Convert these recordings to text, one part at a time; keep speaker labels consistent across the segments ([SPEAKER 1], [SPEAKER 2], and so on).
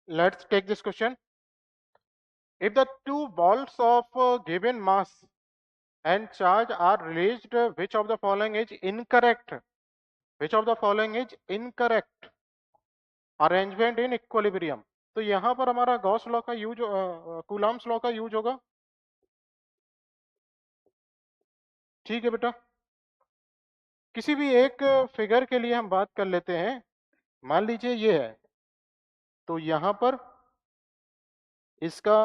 [SPEAKER 1] let's take this question. If the two balls of given mass and charge are released, which of the following is incorrect? Which of the following is incorrect? Arrangement in equilibrium. तो यहां पर हमारा Gauss law का use, Coulomb's law का use होगा। ठीक है बेटा, किसी भी एक फिगर के लिए हम बात कर लेते हैं। मान लीजिए ये है, तो यहां पर इसका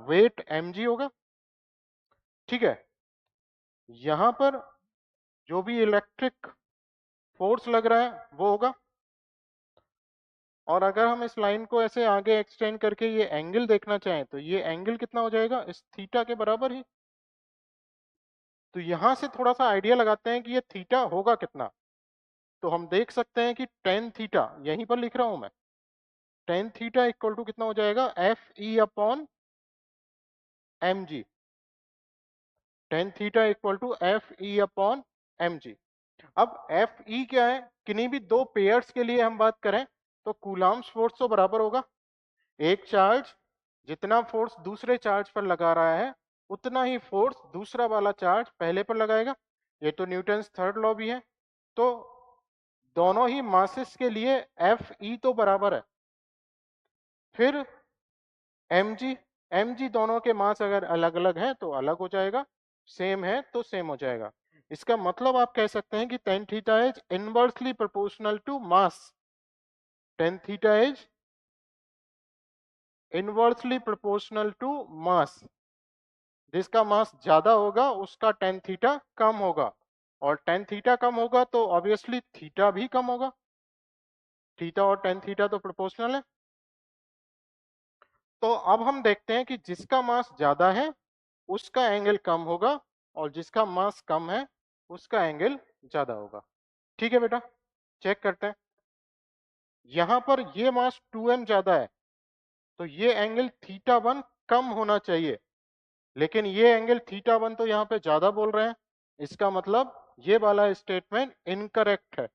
[SPEAKER 1] वेट mg होगा। ठीक है, यहां पर जो भी इलेक्ट्रिक फोर्स लग रहा है वो होगा। और अगर हम इस लाइन को ऐसे आगे एक्सटेंड करके ये एंगल देखना चाहें तो ये एंगल कितना हो जाएगा, इस थीटा के बराबर ही। तो यहां से थोड़ा सा आइडिया लगाते हैं कि ये थीटा होगा कितना। तो हम देख सकते हैं कि टेन थीटा, यहीं पर लिख रहा हूं मैं, टेन थीटा इक्वल टू कितना हो जाएगा, F E upon M G. Tan theta equal to F E upon M G. अब एफ ई क्या है, किन्हीं भी दो पेयर्स के लिए हम बात करें तो कूलम्ब्स फोर्स तो बराबर होगा, एक चार्ज जितना फोर्स दूसरे चार्ज पर लगा रहा है उतना ही फोर्स दूसरा वाला चार्ज पहले पर लगाएगा। ये तो न्यूटन्स थर्ड लॉ भी है। तो दोनों ही मासेस के लिए एफ ई तो बराबर है। फिर mg दोनों के मास अगर अलग अलग हैं तो अलग हो जाएगा, सेम है तो सेम हो जाएगा। इसका मतलब आप कह सकते हैं कि tan theta is inversely proportional to mass. tan theta is inversely proportional to mass. जिसका मास ज्यादा होगा उसका tan थीटा कम होगा, और tan थीटा कम होगा तो ऑब्वियसली थीटा भी कम होगा। थीटा और tan थीटा तो प्रोपोर्शनल है। तो अब हम देखते हैं कि जिसका मास ज्यादा है उसका एंगल कम होगा, और जिसका मास कम है उसका एंगल ज्यादा होगा। ठीक है बेटा, चेक करते हैं। यहां पर ये मास 2m ज्यादा है तो ये एंगल थीटा वन कम होना चाहिए, लेकिन ये एंगल थीटा वन तो यहाँ पे ज्यादा बोल रहे हैं। इसका मतलब ये वाला स्टेटमेंट इनकरेक्ट है,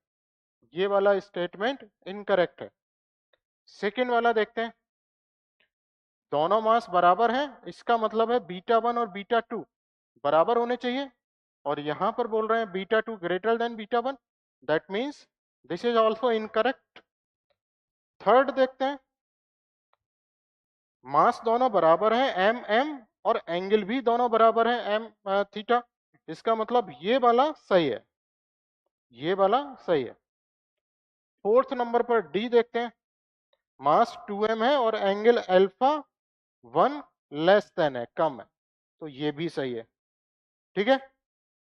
[SPEAKER 1] ये वाला स्टेटमेंट इनकरेक्ट है। सेकेंड वाला देखते हैं। दोनों मास बराबर हैं, इसका मतलब है बीटा वन और बीटा टू बराबर होने चाहिए, और यहां पर बोल रहे हैं beta two greater than beta one. That means this is also incorrect. Third देखते हैं। मास दोनों बराबर है एम एम, और एंगल भी दोनों बराबर है एम थीटा। इसका मतलब ये वाला सही है, ये वाला सही है। फोर्थ नंबर पर डी देखते हैं। मास 2m है और एंगल अल्फा 1 लेस देन है, कम है, तो ये भी सही है। ठीक है,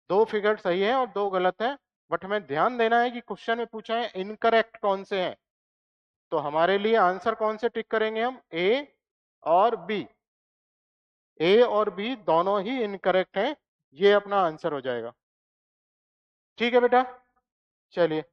[SPEAKER 1] दो फिगर सही है और दो गलत है। बट हमें ध्यान देना है कि क्वेश्चन में पूछा है इनकरेक्ट कौन से हैं, तो हमारे लिए आंसर कौन से टिक करेंगे हम, ए और बी। ए और बी दोनों ही इनकरेक्ट हैं, ये अपना आंसर हो जाएगा। ठीक है बेटा, चलिए